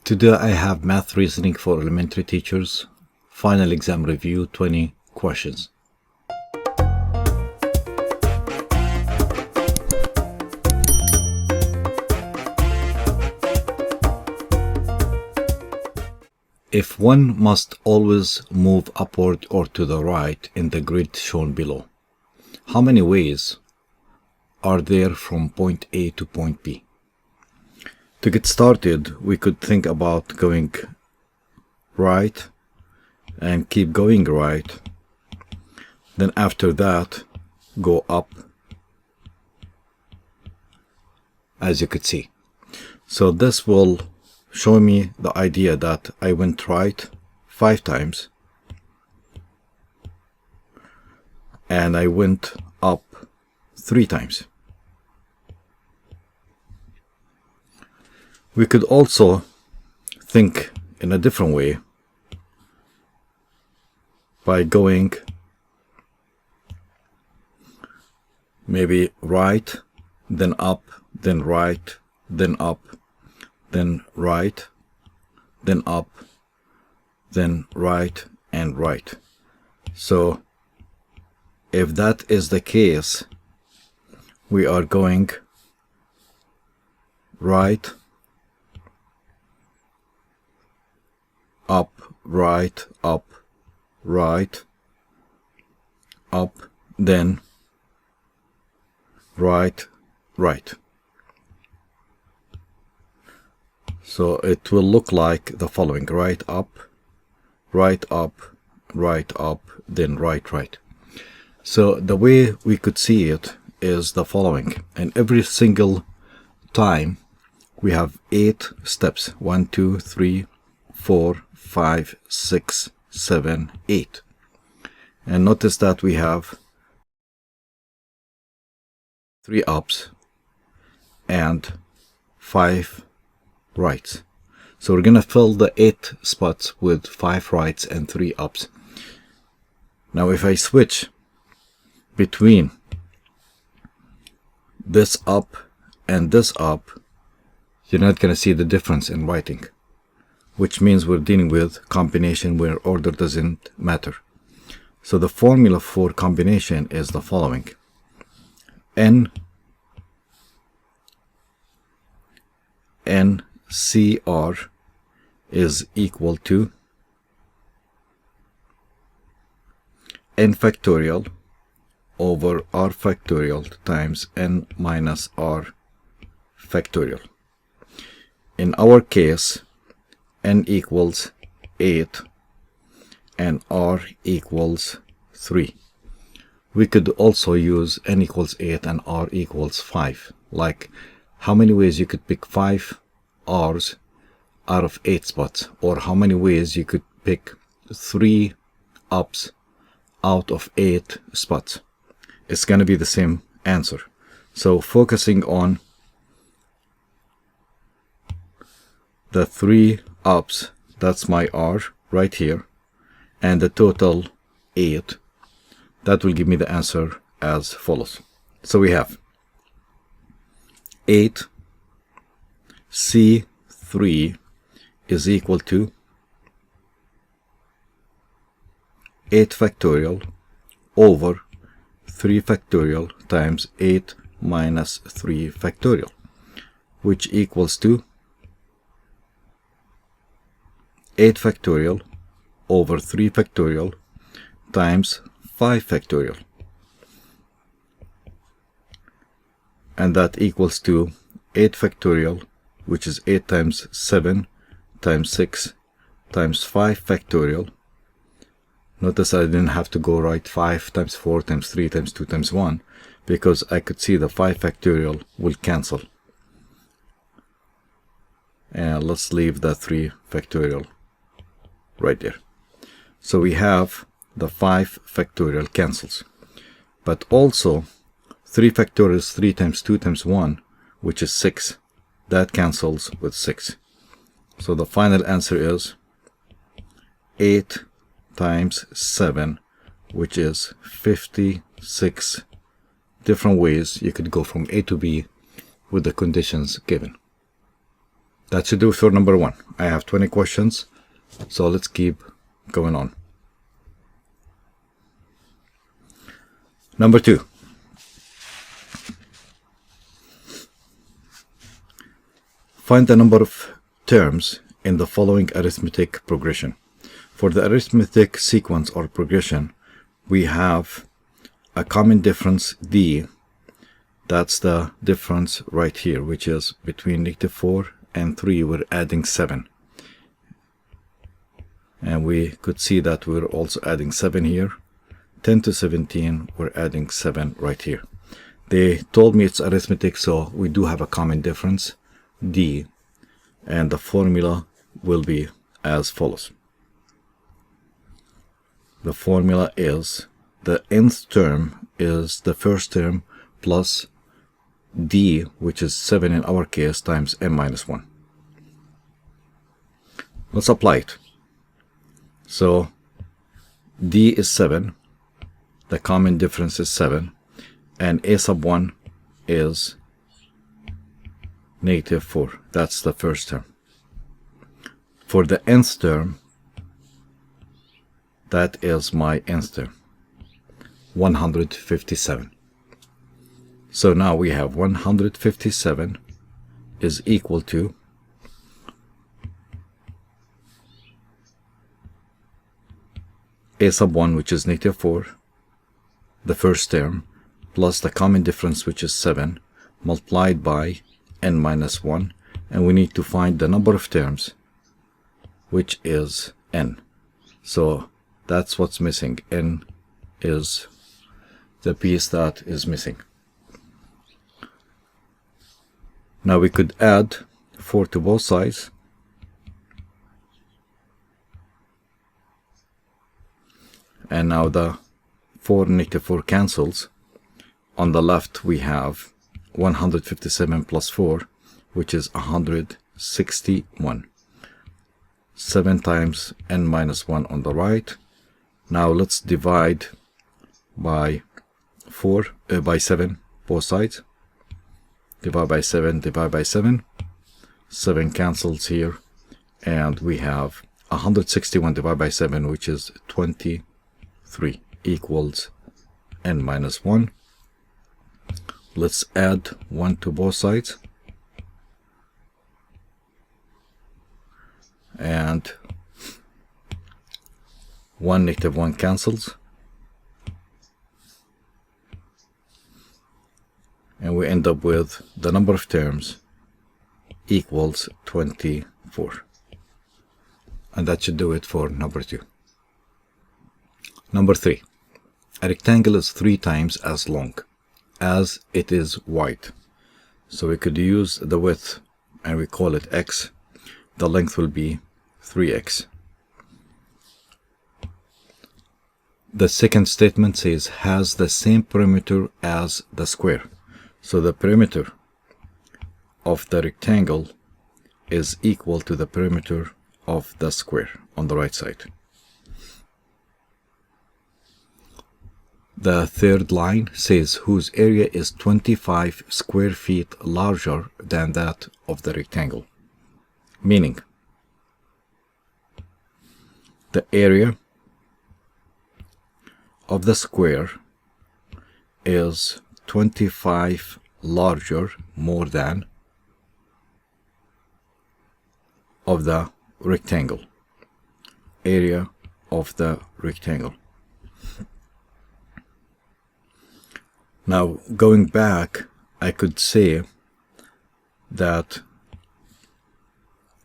Today I have math reasoning for elementary teachers, final exam review, 20 questions. If one must always move upward or to the right in the grid shown below, how many ways are there from point A to point B? To get started, we could think about going right and keep going right. Then after that, go up, as you could see. So this will show me the idea that I went right 5 times and I went up 3 times. We could also think in a different way by going maybe right, then up, then right, then up, then right, then up, then right and right. So if that is the case, we are going right, up, right, up, right, up, then right, right. So it will look like the following: right, up, right, up, right, up, then right, right. So the way we could see it is the following. And every single time we have 8 steps: 1, 2, 3, 4, 5, 6, 7, 8. And notice that we have 3 ups and 5 rights. So we're going to fill the 8 spots with 5 rights and 3 ups. Now if I switch between this up and this up, you're not going to see the difference in writing, which means we're dealing with combination where order doesn't matter. So the formula for combination is the following: NCR is equal to n factorial over r factorial times n minus r factorial. In our case, n equals 8 and r equals 3. We could also use n equals 8 and r equals 5. Like, how many ways you could pick 5 r's out of 8 spots, or how many ways you could pick 3 ups out of 8 spots. It's going to be the same answer. So focusing on the 3 ups, that's my r right here, and the total 8, that will give me the answer as follows. So we have 8 C3 is equal to 8 factorial over 3 factorial times 8 minus 3 factorial, which equals to 8 factorial over 3 factorial times 5 factorial. And that equals to 8 factorial, which is 8 times 7 times 6 times 5 factorial. Notice I didn't have to go right 5 times 4 times 3 times 2 times 1, because I could see the 5 factorial will cancel. And let's leave the 3 factorial right there. So we have the 5 factorial cancels. But also 3 factorial is 3 times 2 times 1, which is 6. That cancels with 6. So the final answer is 8 times 7, which is 56 different ways you could go from A to B with the conditions given. That should do it for number 1. I have 20 questions, so let's keep going on. Number 2. Find the number of terms in the following arithmetic progression. For the arithmetic sequence or progression, we have a common difference d. That's the difference right here, which is between -4 and 3, we're adding 7. And we could see that we're also adding 7 here. 10 to 17, we're adding 7 right here. They told me it's arithmetic, so we do have a common difference, d. And the formula will be as follows. The formula is the nth term is the first term plus d, which is 7 in our case, times n minus 1. Let's apply it. So d is 7, the common difference is 7, and a sub 1 is -4. That's the first term. For the nth term, that is my nth term, 157. So now we have 157 is equal to a sub 1, which is -4, the first term, plus the common difference, which is 7, multiplied by n minus 1, and we need to find the number of terms, which is n. So that's what's missing. N is the piece that is missing. Now we could add 4 to both sides. And now the 4 and -4 cancels. On the left we have 157 plus 4, which is 161. 7 times n minus 1 on the right. Now let's divide by 7 both sides. Divide by 7, divide by 7. 7 cancels here, and we have 161 divided by 7, which is 23, equals n minus 1. Let's add 1 to both sides. And 1 -1 cancels. And we end up with the number of terms equals 24. And that should do it for number 2. Number 3. A rectangle is 3 times as long as it is wide. So we could use the width and we call it x. The length will be 3x. The second statement says has the same perimeter as the square. So the perimeter of the rectangle is equal to the perimeter of the square on the right side. The third line says whose area is 25 square feet larger than that of the rectangle. Meaning, the area of the square is 25 larger, more than, of the rectangle. Area of the rectangle. Now, going back, I could say that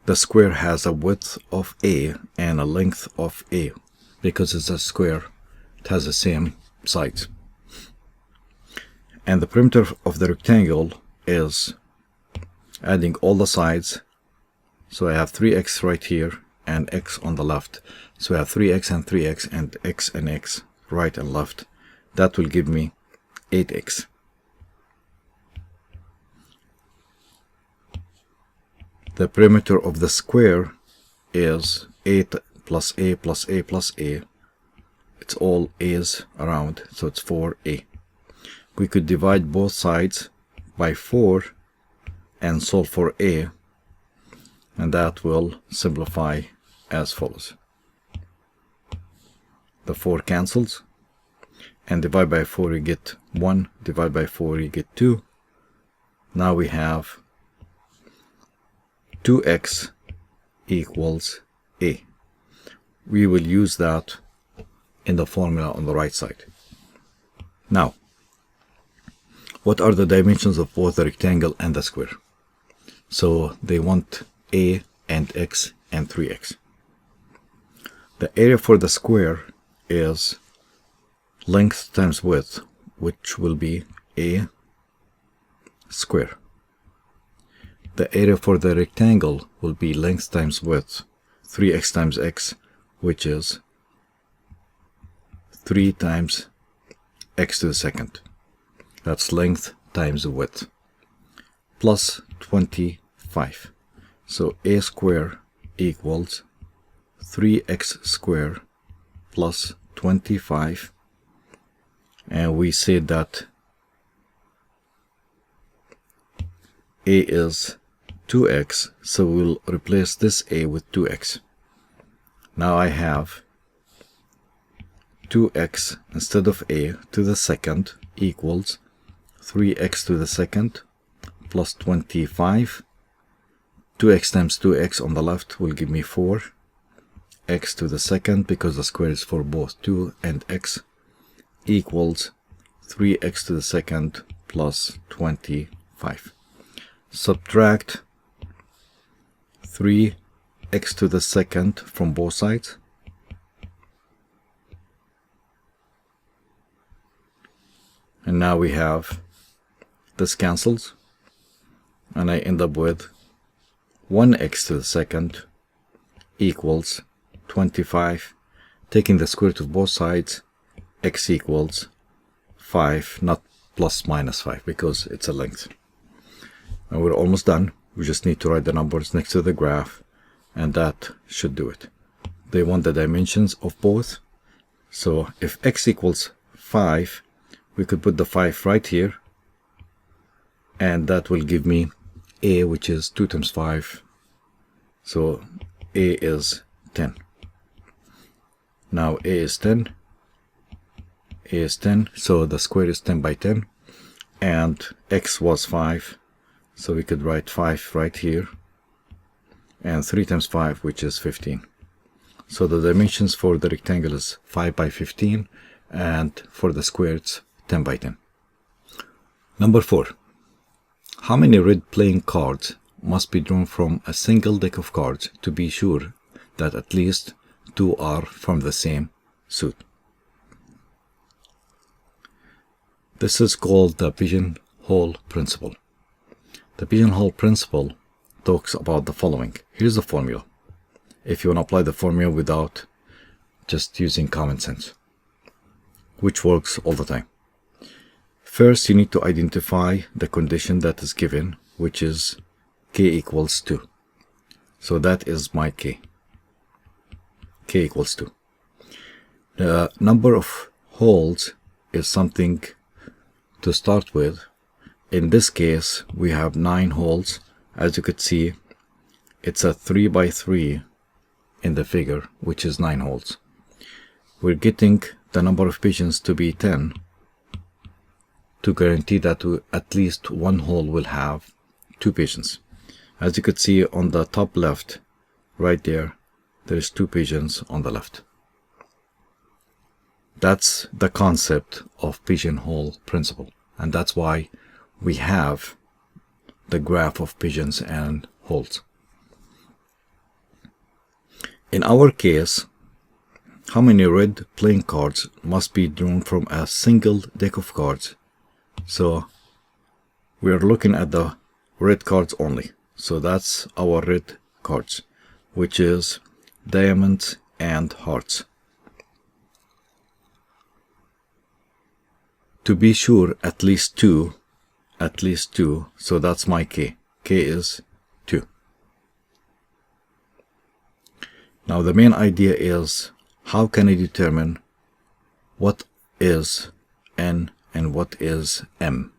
the square has a width of a and a length of a. Because it's a square, it has the same sides. And the perimeter of the rectangle is adding all the sides. So I have 3x right here and x on the left. So I have 3x and 3x and x right and left. That will give me 8x. The perimeter of the square is 8 plus a plus a plus a. It's all a's around, so it's 4a. We could divide both sides by 4 and solve for a. and that will simplify as follows. The 4 cancels, and divide by 4 you get 1, divide by 4 you get 2. Now we have 2x equals a. We will use that in the formula on the right side. Now, what are the dimensions of both the rectangle and the square? So they want a and x and 3x. The area for the square is length times width, which will be a square. The area for the rectangle will be length times width, 3x times x, which is 3 times x to the second. That's length times width, plus 25. So a square equals 3x square plus 25. And we say that a is 2x, so we'll replace this a with 2x. Now I have 2x instead of a to the second equals 3x to the second plus 25. 2x times 2x on the left will give me 4. X to the second, because the square is for both 2 and x, equals 3x to the second plus 25. Subtract 3x to the second from both sides. And now we have this cancels, and I end up with 1x to the second equals 25. Taking the square root of both sides, x equals 5, not plus minus 5, because it's a length. And we're almost done. We just need to write the numbers next to the graph, and that should do it. They want the dimensions of both. So if x equals 5, we could put the 5 right here, and that will give me a, which is 2 times 5. So a is 10. Now a is 10. A is 10, so the square is 10 by 10. And x was 5, so we could write 5 right here. And 3 times 5, which is 15. So the dimensions for the rectangle is 5 by 15, and for the square it's 10 by 10. Number 4. How many red playing cards must be drawn from a single deck of cards to be sure that at least 2 are from the same suit? This is called the Pigeonhole Principle. The Pigeonhole Principle talks about the following. Here's the formula, if you want to apply the formula without just using common sense, which works all the time. First, you need to identify the condition that is given, which is k equals 2. So that is my k. K equals 2. The number of holes is something to start with. In this case, we have 9 holes. As you could see, it's a 3 by 3 in the figure, which is 9 holes. We're getting the number of pigeons to be 10 to guarantee that at least one hole will have 2 pigeons. As you could see on the top left, right there, there's 2 pigeons on the left. That's the concept of Pigeonhole Principle, and that's why we have the graph of pigeons and holes. In our case, how many red playing cards must be drawn from a single deck of cards? So we are looking at the red cards only. So that's our red cards, which is diamonds and hearts. To be sure, at least two, so that's my k. K is 2. Now the main idea is, how can I determine what is n and what is m?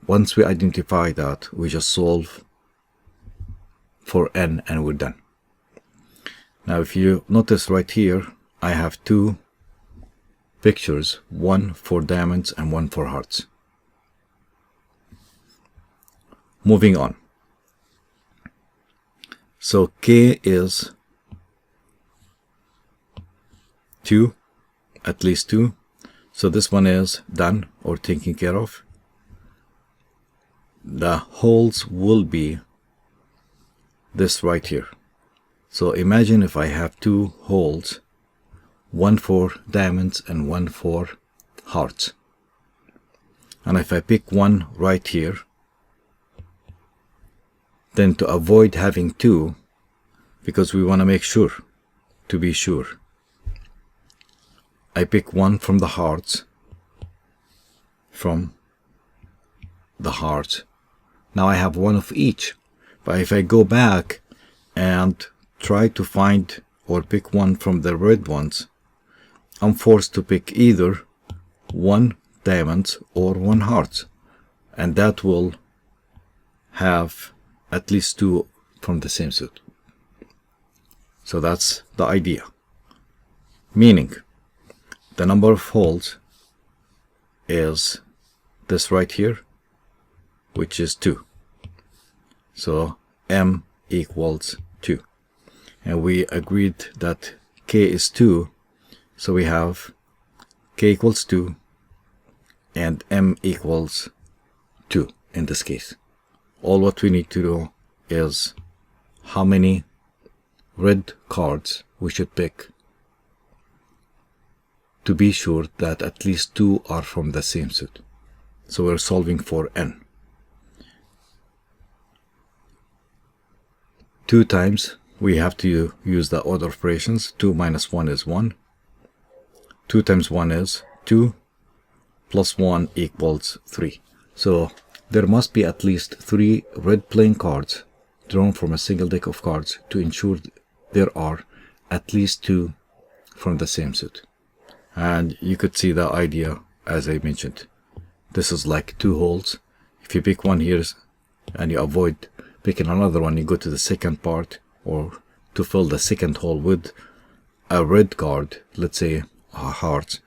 Once we identify that, we just solve for n, and we're done. Now if you notice right here, I have two pictures, one for diamonds and one for hearts. Moving on. So k is 2, at least 2. So this one is done or taken care of. The holes will be this right here. So imagine if I have two holes, one for diamonds and one for hearts. And if I pick one right here, then to avoid having two, because we want to make sure, to be sure, I pick one from the hearts, Now I have one of each. But if I go back and try to find or pick one from the red ones, I'm forced to pick either one diamonds or one hearts, and that will have at least two from the same suit. So that's the idea. Meaning, the number of holes is this right here, which is 2. So m equals 2. And we agreed that k is 2, so we have k equals 2 and m equals 2 in this case. All what we need to do is how many red cards we should pick to be sure that at least 2 are from the same suit. So we're solving for n. 2 times, we have to use the order operations. 2 minus 1 is 1. 2 times 1 is 2, plus 1 equals 3. So there must be at least 3 red playing cards drawn from a single deck of cards to ensure there are at least 2 from the same suit. And you could see the idea as I mentioned. This is like 2 holes. If you pick one here and you avoid picking another one, you go to the second part, or to fill the second hole with a red card, let's say hearts.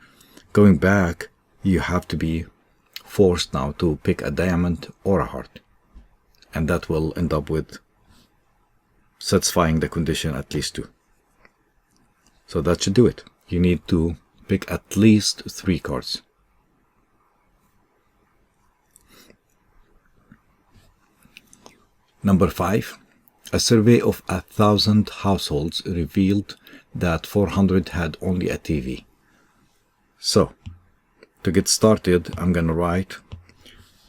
Going back, you have to be forced now to pick a diamond or a heart, and that will end up with satisfying the condition at least 2. So that should do it. You need to pick at least 3 cards. Number 5. A survey of 1,000 households revealed that 400 had only a TV. So, to get started, I'm going to write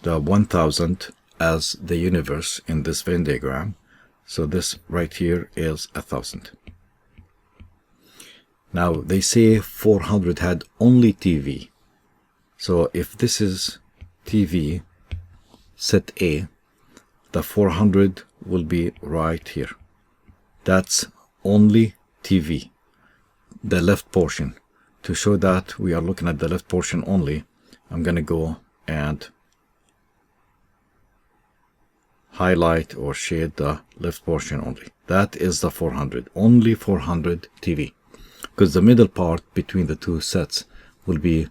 the 1,000 as the universe in this Venn diagram. So this right here is 1,000. Now, they say 400 had only TV. So if this is TV, set A, the 400 will be right here. That's only TV, the left portion. To show that we are looking at the left portion only, I'm going to go and highlight or shade the left portion only. That is the 400, only 400 TV. Because the middle part between the two sets will be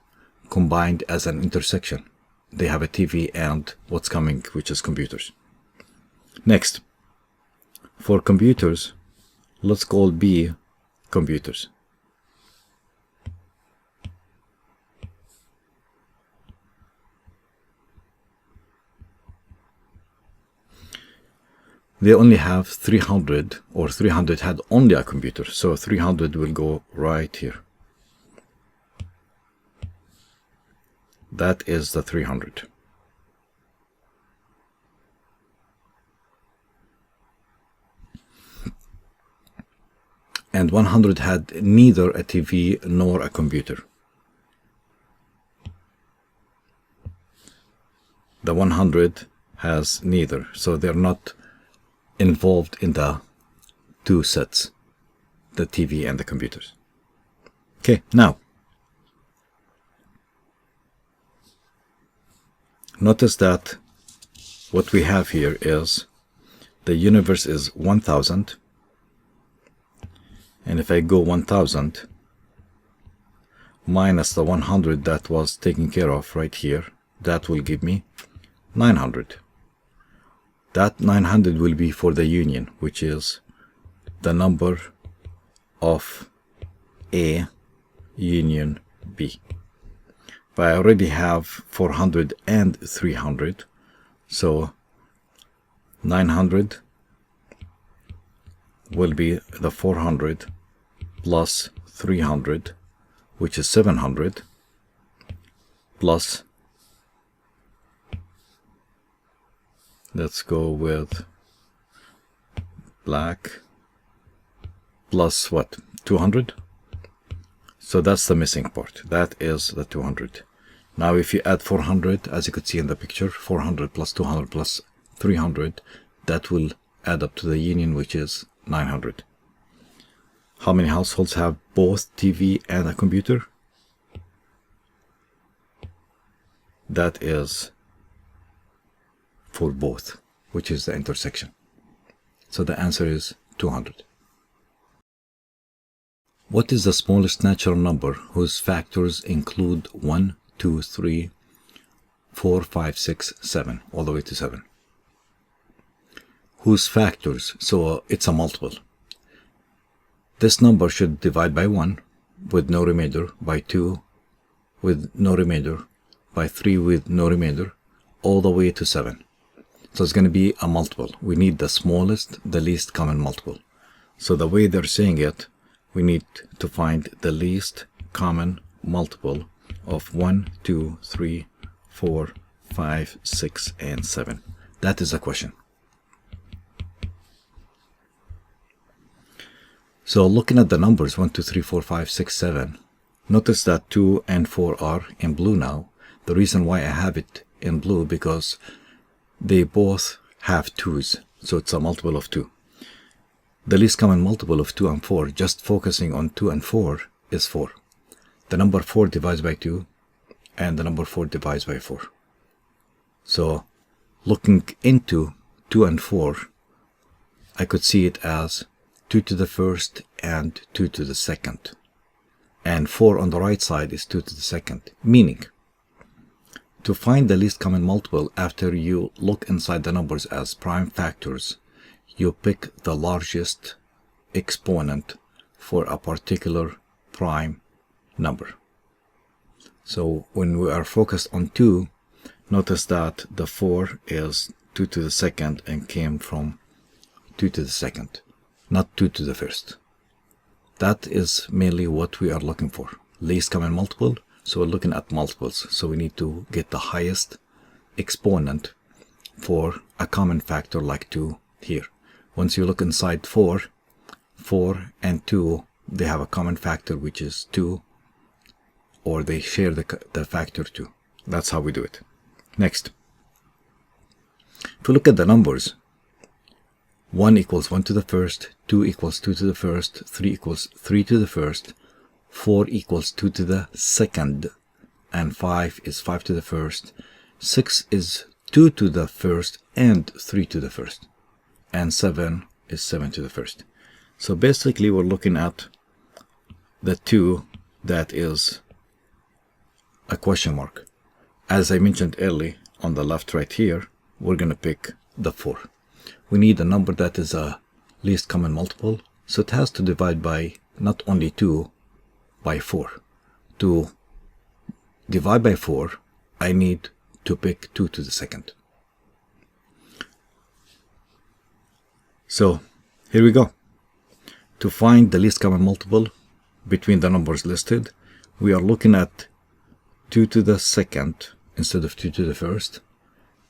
combined as an intersection. They have a TV and what's coming, which is computers. Next, for computers, let's call B computers. They only have 300, or 300 had only a computer, so 300 will go right here. That is the 300. And 100 had neither a TV nor a computer. The 100 has neither, so they're not involved in the two sets, the TV and the computers. Okay, now notice that what we have here is the universe is 1000, and if I go 1000 minus the 100 that was taken care of right here, that will give me 900. That 900 will be for the union, which is the number of A union B. But I already have 400 and 300, so 900 will be the 400 plus 300, which is 700, plus, let's go with black, plus what, 200? So that's the missing part. That is the 200. Now if you add 400, as you could see in the picture, 400 plus 200 plus 300, that will add up to the union, which is 900. How many households have both TV and a computer? That is for both, which is the intersection. So the answer is 200. What is the smallest natural number whose factors include 1, 2, 3, 4, 5, 6, 7, all the way to 7? Whose factors, so it's a multiple. This number should divide by 1 with no remainder, by 2 with no remainder, by 3 with no remainder, all the way to 7. So it's going to be a multiple. We need the smallest, the least common multiple. So the way they're saying it, we need to find the least common multiple of 1, 2, 3, 4, 5, 6, and 7. That is the question. So looking at the numbers 1, 2, 3, 4, 5, 6, 7, notice that 2 and 4 are in blue now. The reason why I have it in blue because they both have 2's, so it's a multiple of 2. The least common multiple of 2 and 4, just focusing on 2 and 4, is 4. The number 4 divides by 2, and the number 4 divides by 4. So looking into 2 and 4, I could see it as 2 to the first and 2 to the second. And 4 on the right side is 2 to the second, meaning to find the least common multiple after you look inside the numbers as prime factors, you pick the largest exponent for a particular prime number. So when we are focused on 2, notice that the 4 is 2 to the second and came from 2 to the second, not 2 to the first. That is mainly what we are looking for, least common multiple. So we're looking at multiples, so we need to get the highest exponent for a common factor like 2 here. Once you look inside 4 and 2, they have a common factor which is 2, or they share the factor 2. That's how we do it. Next, if we look at the numbers, 1 equals 1 to the first, 2 equals 2 to the first, 3 equals 3 to the first, 4 equals 2 to the second, and 5 is 5 to the first, 6 is 2 to the first and 3 to the first, and 7 is 7 to the first. So basically we're looking at the 2 that is a question mark. As I mentioned earlier, on the left right here, we're going to pick the 4. We need a number that is a least common multiple, so it has to divide by not only 2, by 4. To divide by 4, I need to pick 2 to the second. So here we go. To find the least common multiple between the numbers listed, we are looking at 2 to the second instead of 2 to the first,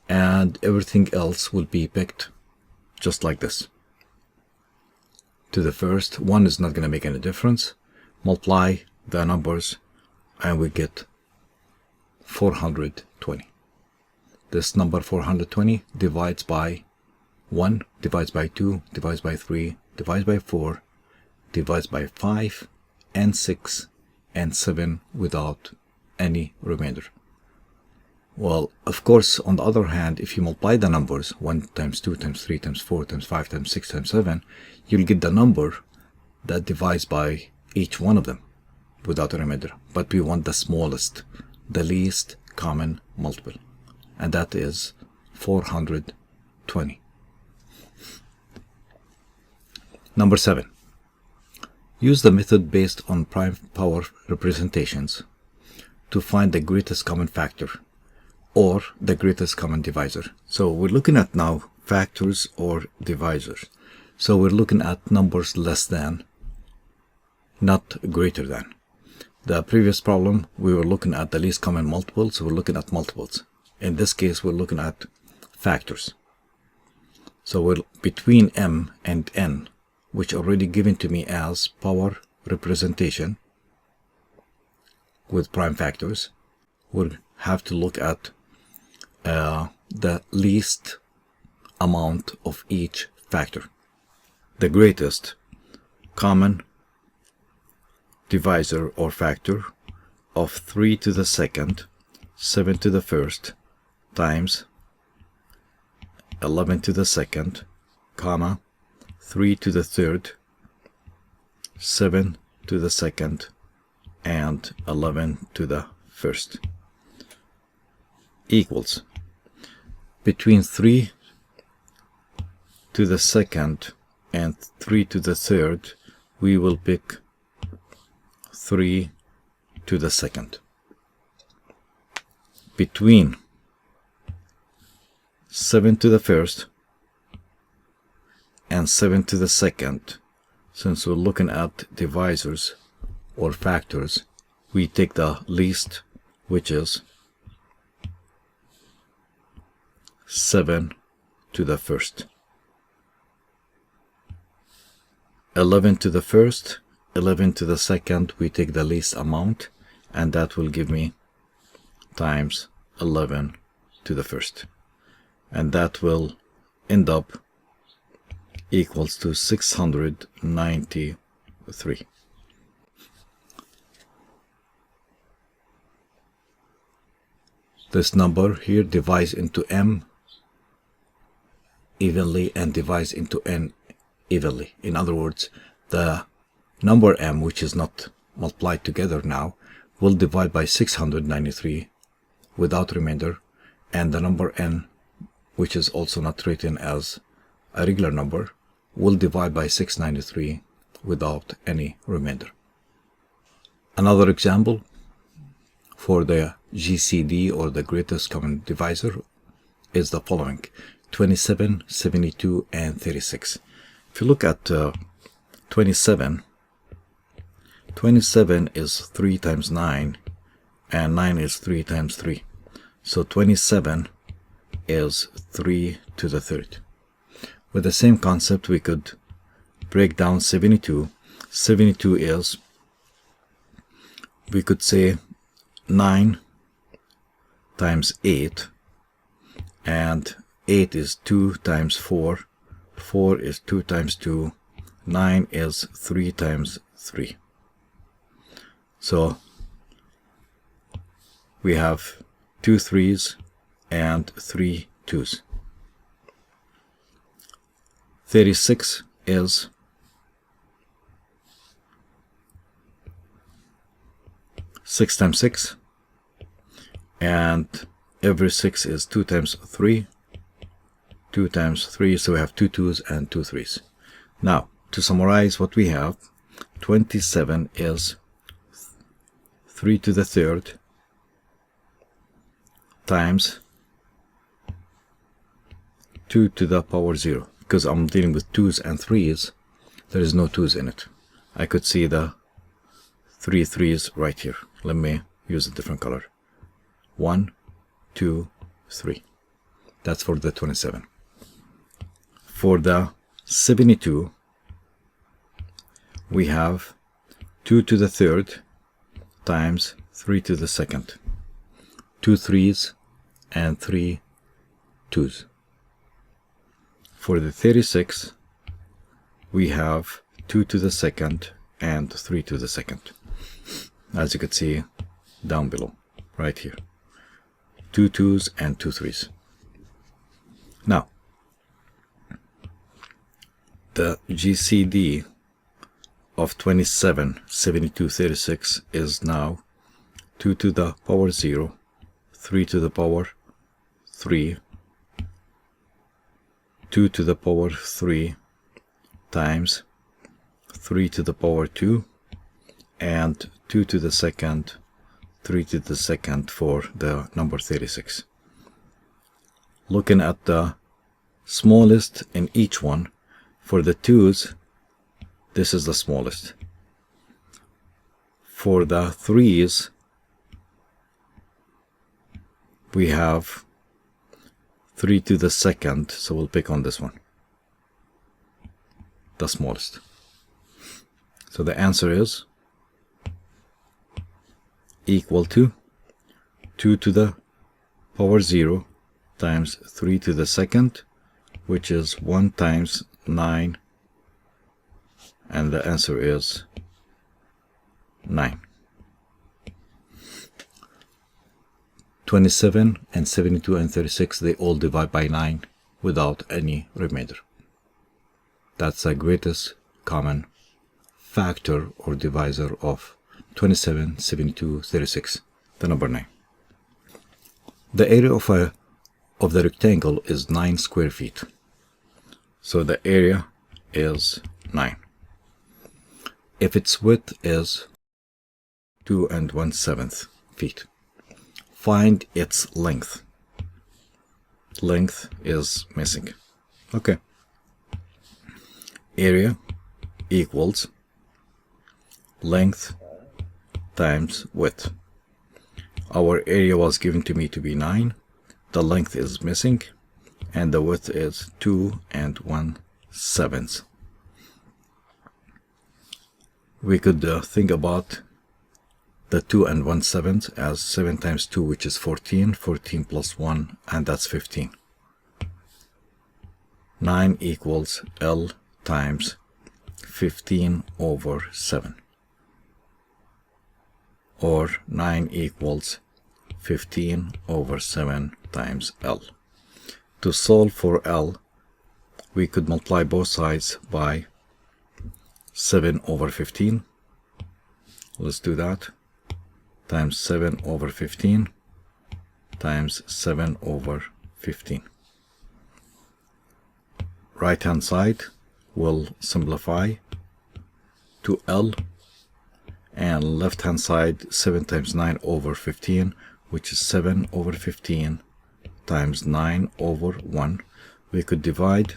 and everything else will be picked just like this. To the first, 1 is not going to make any difference. Multiply the numbers and we get 420. This number 420 divides by 1, divides by 2, divides by 3, divides by 4, divides by 5 and 6 and 7 without any remainder. Well, of course, on the other hand, if you multiply the numbers 1 times 2 times 3 times 4 times 5 times 6 times 7, you'll get the number that divides by each one of them without a remainder. But we want the smallest, the least common multiple, and that is 420. Number 7. Use the method based on prime power representations to find the greatest common factor or the greatest common divisor. So we're looking at now factors or divisors. So we're looking at numbers less than, not greater than. The previous problem, we were looking at the least common multiple, so we're looking at multiples. In this case, we're looking at factors. So we're between m and n, which already given to me as power representation with prime factors. We'll have to look at the least amount of each factor. The greatest common divisor or factor of 3 to the second, 7 to the first, times 11 to the second, comma, 3 to the third, 7 to the second, and 11 to the first, equals between 3 to the second and 3 to the third, we will pick 3 to the second. Between 7 to the first and 7 to the second, since we're looking at divisors or factors, we take the least, which is 7 to the first. 11 to the first, 11 to the second, we take the least amount, and that will give me times 11 to the first. And that will end up equals to 693. This number here divides into m evenly and divides into n evenly. In other words, the number m, which is not multiplied together now, will divide by 693 without remainder, and the number n, which is also not written as a regular number, will divide by 693 without any remainder. Another example for the GCD, or the greatest common divisor, is the following: 27, 72, and 36. If you look at 27, 27 is 3 times 9, and 9 is 3 times 3. So 27 is 3 to the third. With the same concept, we could break down 72. 72 is, we could say 9 times 8, and 8 is 2 times 4, 4 is 2 times 2, 9 is 3 times 3. So we have 2 3s and 3 2s. 36 is 6 times 6, and every 6 is 2 times 3, 2 times 3, so we have 2 2s and 2 3s. Now, to summarize what we have, 27 is 3 to the third times 2 to the power 0. Because I'm dealing with 2s and 3s, there is no 2s in it. I could see the 3 3s right here. Let me use a different color. 1, 2, 3. That's for the 27. For the 72, we have 2 to the third times 3 to the second. 2 3s and 3 2s. For the 36, we have 2 to the second and 3 to the second, as you can see down below, right here. 2 2s, and 2 3s. Now, the GCD of 27, 72, 36 is now 2 to the power 0, 3 to the power 3, 2 to the power 3 times 3 to the power 2, and 2 to the second, 3 to the second for the number 36. Looking at the smallest in each one, for the 2's, this is the smallest. For the 3's, we have 3 to the second, so we'll pick on this one, the smallest. So the answer is equal to 2 to the power 0 times 3 to the second, which is 1 times 9, and the answer is 9. 27 and 72 and 36, they all divide by 9 without any remainder. That's the greatest common factor or divisor of 27, 72, 36, the number 9. The area of the rectangle is 9 square feet. So the area is 9. If its width is 2 1/7 feet, find its length. Length is missing. Okay. Area equals length times width. Our area was given to me to be 9. The length is missing, and the width is 2 1/7. We could think about the 2 1/7 as 7 times 2, which is 14. 14 plus 1, and that's 15. 9 equals L times 15 over 7. Or 9 equals 15 over 7 times L. To solve for L, we could multiply both sides by 7 over 15. Let's do that. Times 7 over 15 times 7 over 15. Right hand side will simplify to L, and left hand side 7 times 9 over 15, which is 7 over 15 times 9 over 1. We could divide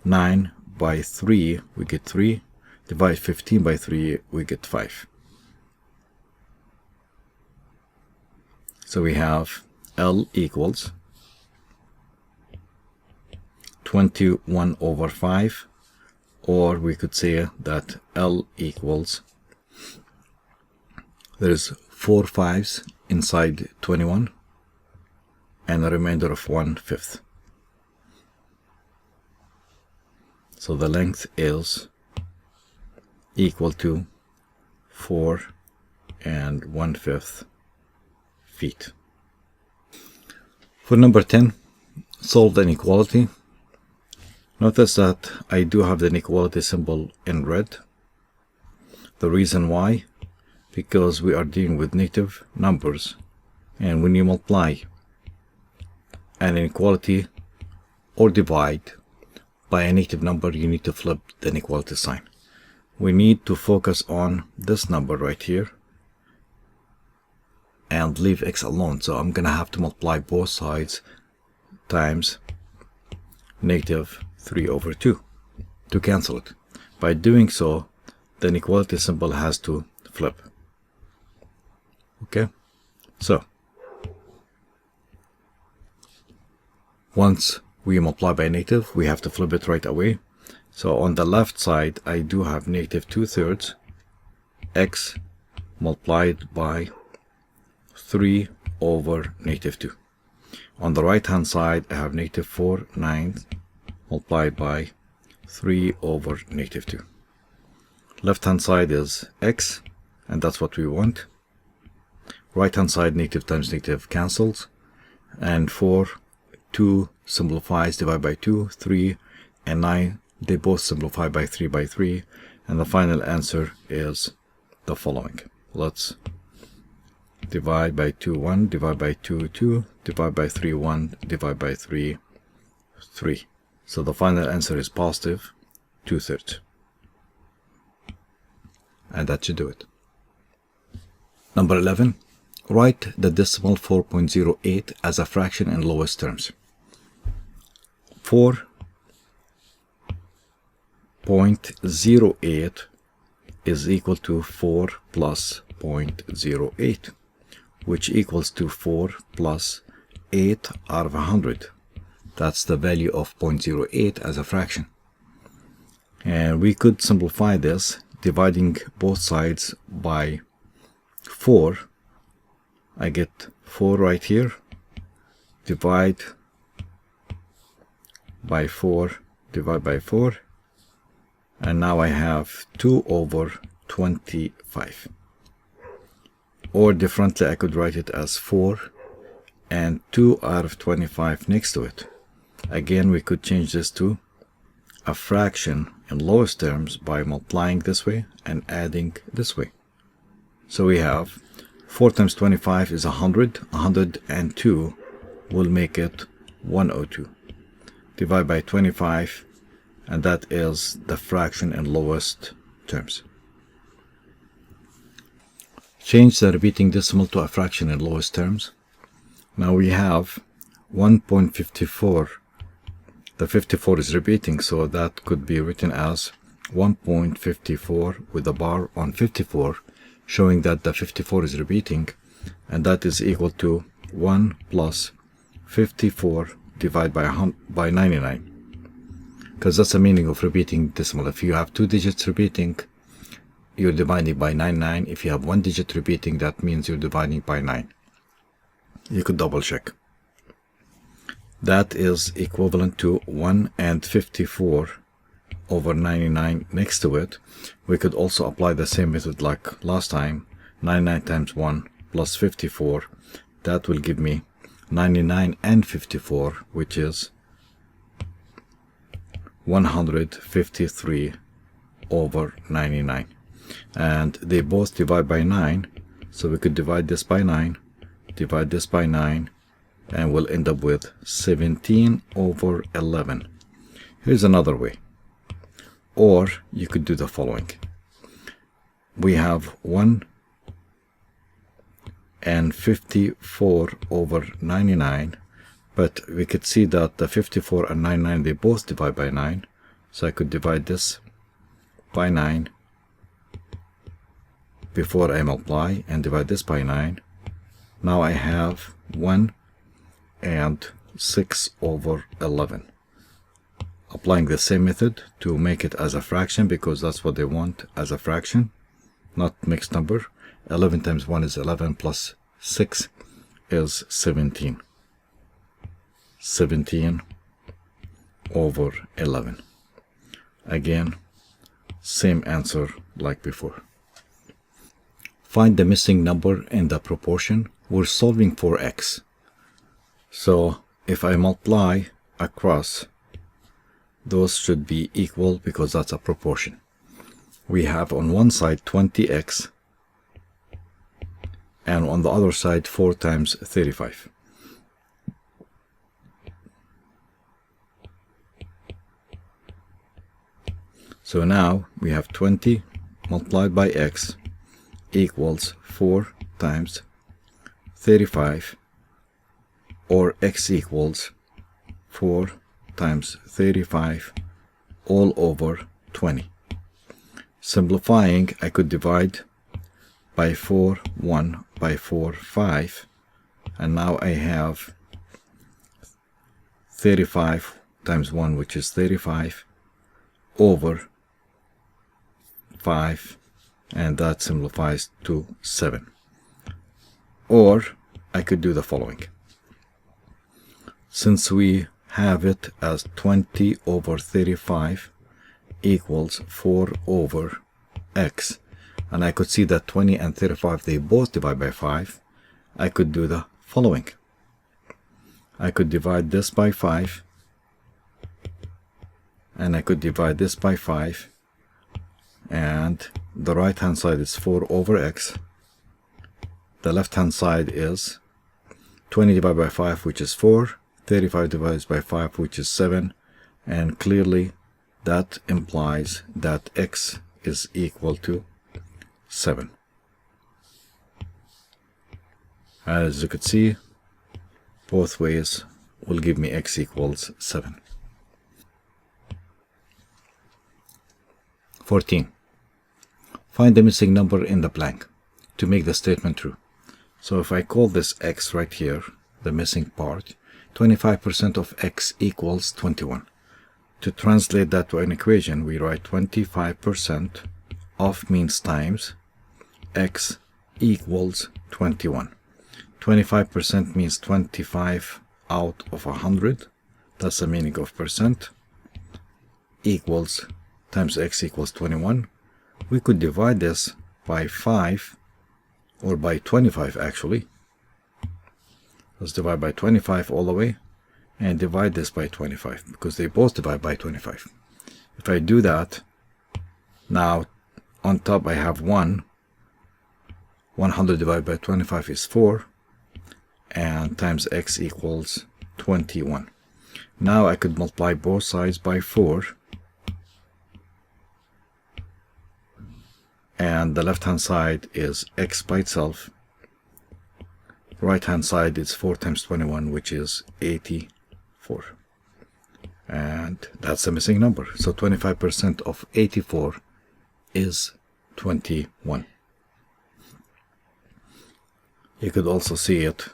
9 by 3, we get 3. Divide 15 by 3, we get 5. So we have L equals 21 over 5, or we could say that L equals, there's 4 5s inside 21, and a remainder of 1/5. So the length is equal to 4 1/5 feet. For number 10, solve the inequality. Notice that I do have the inequality symbol in red. The reason why, because we are dealing with negative numbers, and when you multiply an inequality or divide by a negative number, you need to flip the inequality sign. We need to focus on this number right here and leave x alone. So I'm gonna have to multiply both sides times negative 3 over 2 to cancel it. By doing so, the inequality symbol has to flip. Okay, so once we multiply by negative, we have to flip it right away. So on the left side, I do have negative 2/3 x multiplied by 3 over negative 2. On the right hand side, I have negative 4/9 multiplied by 3 over negative 2. Left hand side is x, and that's what we want. Right hand side, negative times negative cancels. and 4, 2 simplifies, divide by 2, 3 and 9, they both simplify by 3, and the final answer is the following. Let's divide by 2, 1, divide by 2, 2, divide by 3, 1, divide by 3, 3. So the final answer is positive 2/3. And that should do it. Number 11. Write the decimal 4.08 as a fraction in lowest terms. 4.08 is equal to 4 plus 0.08, which equals to 4 plus 8 out of 100. That's the value of 0.08 as a fraction. And we could simplify this, dividing both sides by 4. I get 4 right here, divide by 4, divide by 4, and now I have 2 over 25. Or differently, I could write it as 4 and 2 out of 25 next to it. Again, we could change this to a fraction in lowest terms by multiplying this way and adding this way. So we have 4 times 25 is 100. 102 will make it 102. Divide by 25, and that is the fraction in lowest terms. Change the repeating decimal to a fraction in lowest terms. Now we have 1.54. The 54 is repeating, so that could be written as 1.54 with a bar on 54, showing that the 54 is repeating, and that is equal to 1 plus 54 divided by 99. Because that's the meaning of repeating decimal. If you have 2 digits repeating, you're dividing by 99. If you have 1 digit repeating, that means you're dividing by 9. You could double check. That is equivalent to 1 and 54 over 99 next to it. We could also apply the same method like last time. 99 times 1 plus 54. That will give me 99 and 54, which is 153 over 99. And they both divide by 9, so we could divide this by 9, divide this by 9, and we'll end up with 17 over 11. Here's another way. Or you could do the following. We have 1 and 54 over 99, but we could see that the 54 and 99, they both divide by 9. So I could divide this by 9 before I multiply and divide this by 9. Now I have 1 and 6 over 11. Applying the same method to make it as a fraction, because that's what they want as a fraction, not mixed number. 11 times 1 is 11 plus 6 is 17. 17 over 11. Again, same answer like before. Find the missing number in the proportion. We're solving for x. So if I multiply across, those should be equal because that's a proportion. We have on one side 20x and on the other side 4 times 35. So now we have 20 multiplied by x equals 4 times 35, or x equals 4 times 35 all over 20. Simplifying, I could divide by 4, 1, by 4, 5, and now I have 35 times 1, which is 35, over 5, and that simplifies to 7. Or I could do the following. Since we have it as 20 over 35 equals 4 over x, and I could see that 20 and 35, they both divide by 5, I could do the following. I could divide this by 5, and I could divide this by 5, and the right hand side is 4 over x. The left hand side is 20 divided by 5, which is 4, 35 divided by 5, which is 7, and clearly that implies that x is equal to 7. As you could see, both ways will give me x equals 7. 14. Find the missing number in the blank to make the statement true. So if I call this x right here, the missing part, 25% of x equals 21. To translate that to an equation, we write 25% of means times x equals 21. 25% means 25 out of 100. That's the meaning of percent. Equals times x equals 21. We could divide this by 5 or by 25 actually. Let's divide by 25 all the way and divide this by 25 because they both divide by 25. If I do that, now on top I have 1. 100 divided by 25 is 4, and times x equals 21. Now I could multiply both sides by 4, and the left hand side is x by itself. Right hand side is 4 times 21, which is 84. And that's the missing number. So 25% of 84 is 21. You could also see it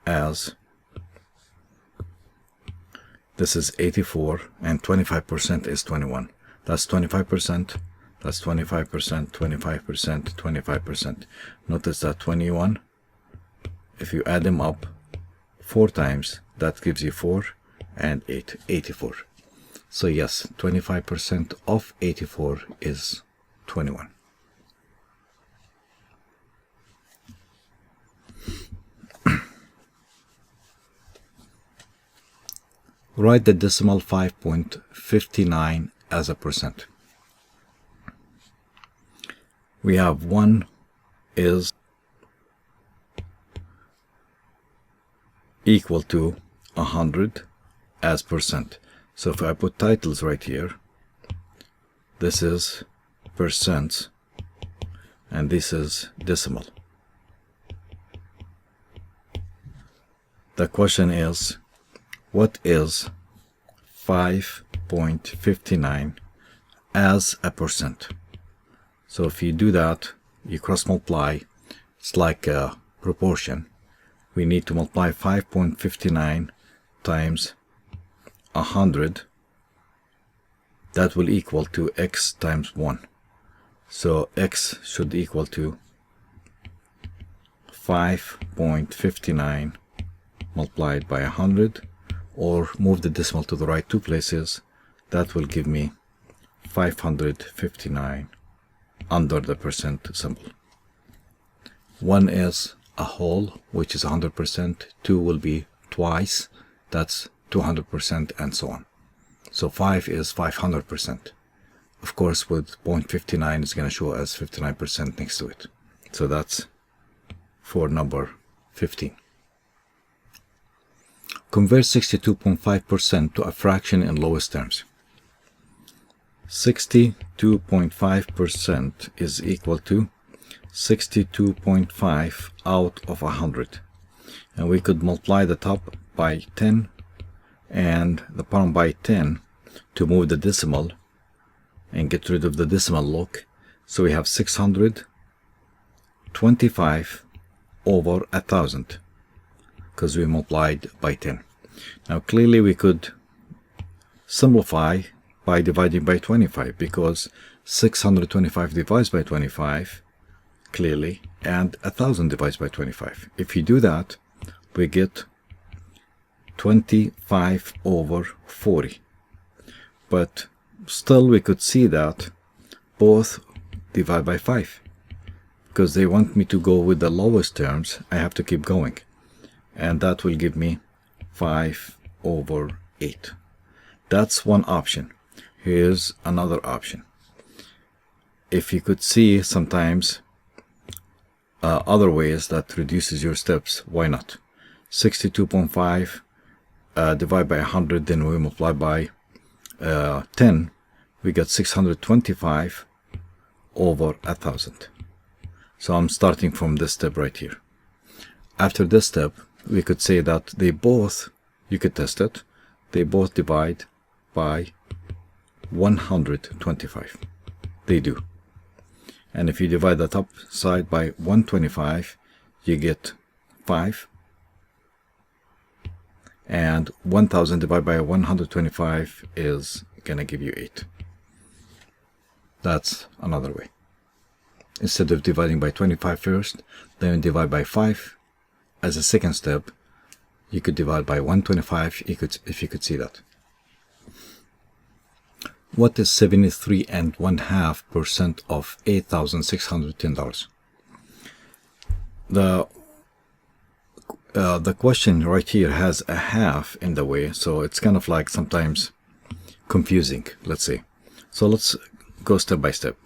as this is 84 and 25% is 21. That's 25%. That's 25%, 25%, 25%. Notice that 21, if you add them up 4 times, that gives you 4 and 8, 84. So yes, 25% of 84 is 21. Write the decimal 5.59 as a percent. We have 1 is equal to 100 as percent. So if I put titles right here, this is percents and this is decimal. The question is, what is 5.59 as a percent? So if you do that, you cross multiply, it's like a proportion. We need to multiply 5.59 times 100. That will equal to x times 1. So x should equal to 5.59 multiplied by 100, or move the decimal to the right 2 places. That will give me 559 under the percent symbol. 1 is a whole, which is 100%. 2 will be twice, that's 200%, and so on. So 5 is 500%. Of course, with 0.59 is going to show as 59% next to it. So that's for number 15. Convert 62.5% to a fraction in lowest terms. 62.5% is equal to 62.5 out of 100. And we could multiply the top by 10 and the bottom by 10 to move the decimal and get rid of the decimal look. So we have 625 over 1,000 because we multiplied by 10. Now clearly we could simplify by dividing by 25 because 625 divides by 25 clearly, and 1,000 divides by 25. If you do that, we get 25 over 40. But still we could see that both divide by 5. Because they want me to go with the lowest terms, I have to keep going. And that will give me 5 over 8. That's one option. Here's another option. If you could see sometimes other ways that reduces your steps, why not? 62.5 divide by 100, then we multiply by 10, we get 625 over 1,000. So I'm starting from this step right here. After this step, we could say that they both, you could test it, they both divide by 125. They do. And if you divide the top side by 125, you get 5. And 1000 divided by 125 is gonna give you 8. That's another way. Instead of dividing by 25 first, then divide by 5 as a second step, you could divide by 125 if you could see that. What is 73.5% of $8,610? The question right here has a half in the way, so it's kind of like sometimes confusing, let's say. So let's go step by step.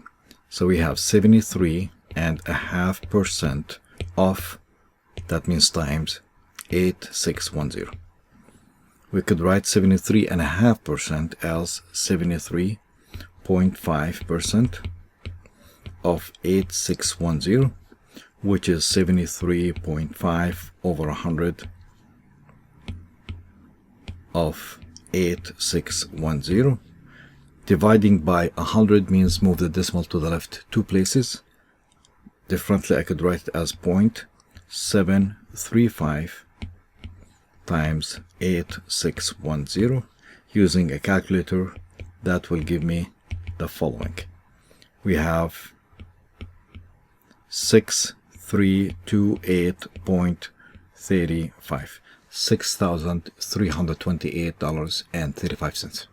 So we have 73.5% of, that means times 8610. We could write 73.5% as 73.5% of 8610, which is 73.5 over 100 of 8610. Dividing by 100 means move the decimal to the left 2 places. Differently, I could write it as 0.735 times 8610. Using a calculator, that will give me the following. We have 6328.35, $6,328.35.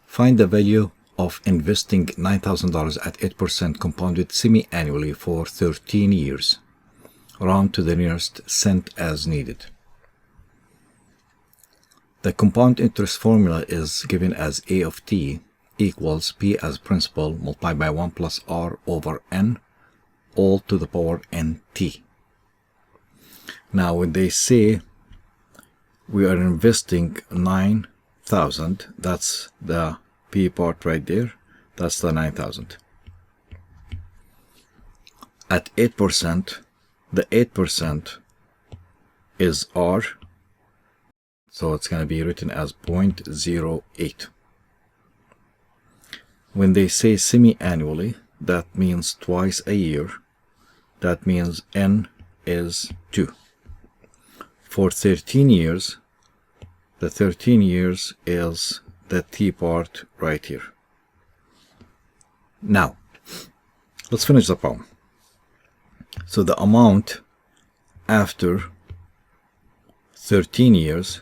Find the value of investing $9,000 at 8% compounded semi-annually for 13 years. Round to the nearest cent as needed. The compound interest formula is given as A of t equals P as principal multiplied by 1 plus R over N, all to the power NT. Now when they say we are investing 9,000, that's the P part right there, that's the 9,000. At 8%, the 8% is R, so it's going to be written as 0.08. When they say semi-annually, that means twice a year. That means N is 2. For 13 years, the 13 years is the T part right here. Now, let's finish the problem. So the amount after 13 years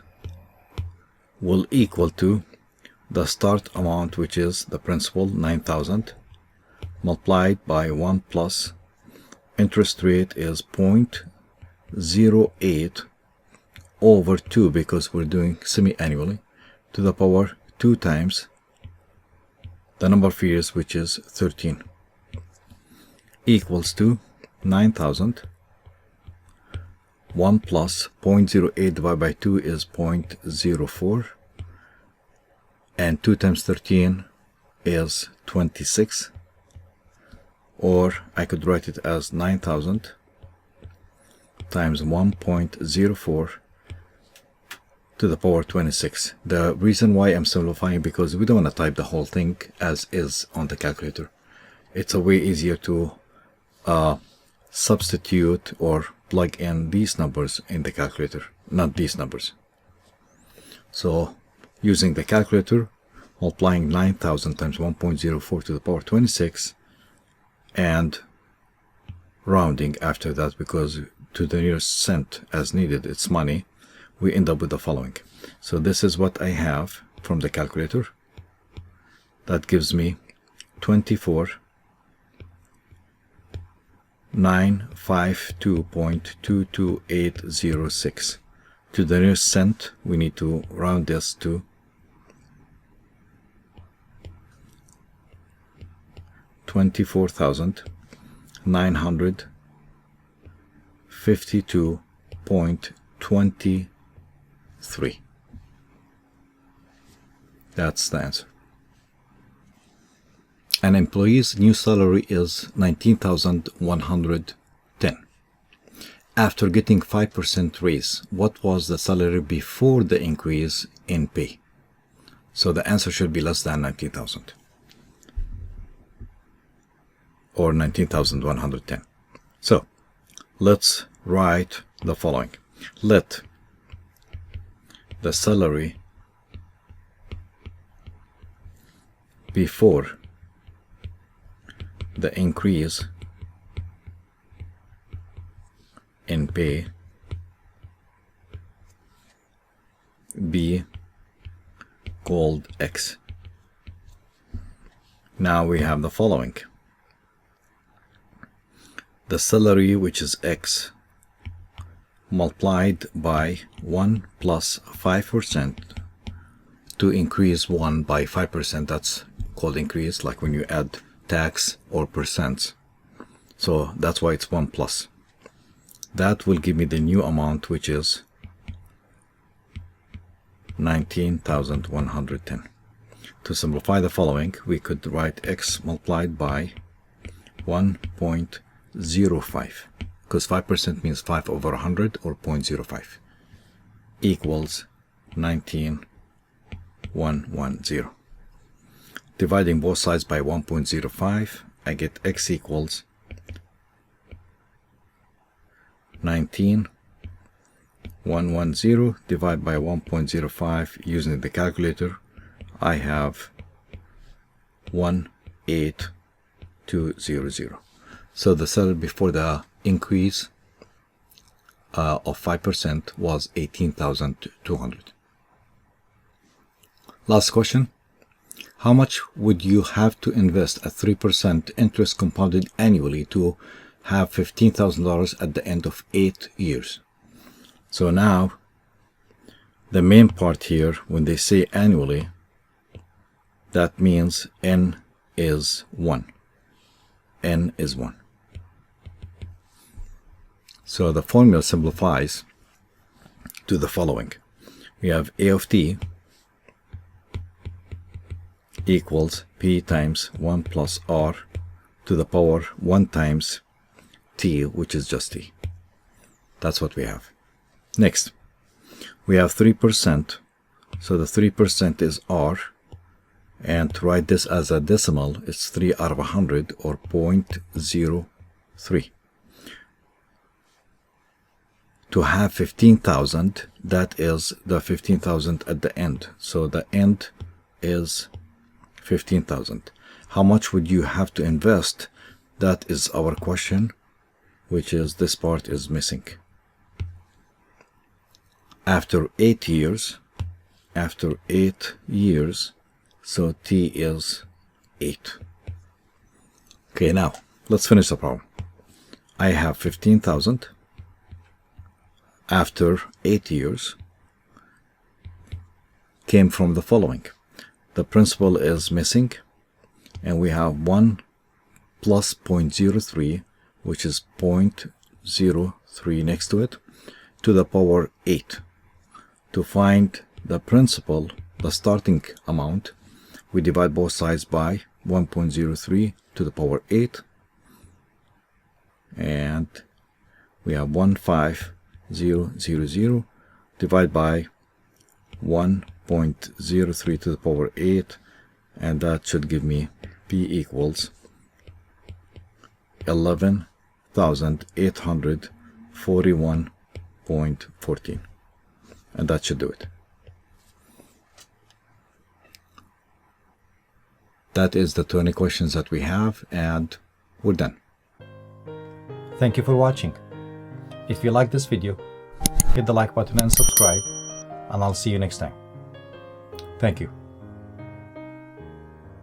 will equal to the start amount, which is the principal 9,000 multiplied by 1 plus interest rate is 0.08 over 2, because we're doing semi-annually, to the power 2 times the number of years, which is 13, equals to 9,000. 1 plus 0.08 divided by 2 is 0.04, and 2 times 13 is 26, or I could write it as 9,000 times 1.04 to the power 26. The reason why I'm simplifying, because we don't want to type the whole thing as is on the calculator. It's a way easier to substitute or plug in these numbers in the calculator, not these numbers. So using the calculator, multiplying 9,000 times 1.04 to the power 26, and rounding after that, because to the nearest cent as needed, it's money, we end up with the following. So this is what I have from the calculator. That gives me 24,952.22806 to the nearest cent, we need to round this to 24,952.23. That's the answer. An employee's new salary is 19,110. After getting 5% raise, what was the salary before the increase in pay? So the answer should be less than 19,000 or 19,110. So let's write the following. Let the salary before the increase in pay be called X. Now we have the following. The salary, which is X, multiplied by 1 plus 5% to increase 1 by 5%. That's called increase, like when you add tax or percents. So that's why it's 1 plus. That will give me the new amount, which is 19,110. To simplify the following, we could write X multiplied by 1.05, because 5% means 5 over 100 or 0.05, equals 19,110. Dividing both sides by 1.05, I get X equals 19,110 divided by 1.05. Using the calculator, I have 18200. So the salary before the increase of 5% was 18,200. Last question. How much would you have to invest at 3% interest compounded annually to have $15,000 at the end of 8 years? So now, the main part here, when they say annually, that means N is 1. N is 1. So the formula simplifies to the following. We have A of t equals P times 1 plus R to the power 1 times T, which is just T. That's what we have. Next, we have 3%. So the 3% is R. And to write this as a decimal, it's 3 out of 100 or 0.03. To have 15,000, that is the 15,000 at the end. So the end is 15,000. How much would you have to invest? That is our question, which is this part is missing. After 8 years, so T is 8. Okay, now let's finish the problem. I have 15,000 after 8 years came from the following. The principal is missing, and we have 1 plus 0.03, which is 0.03 next to it, to the power 8. To find the principal, the starting amount, we divide both sides by 1.03 to the power 8, and we have 15000 divided by 1.03 to the power 8, and that should give me P equals 11,841.14, and that should do it. That is the 20 questions that we have, and we're done. Thank you for watching. If you like this video, hit the like button and subscribe, and I'll see you next time. Thank you.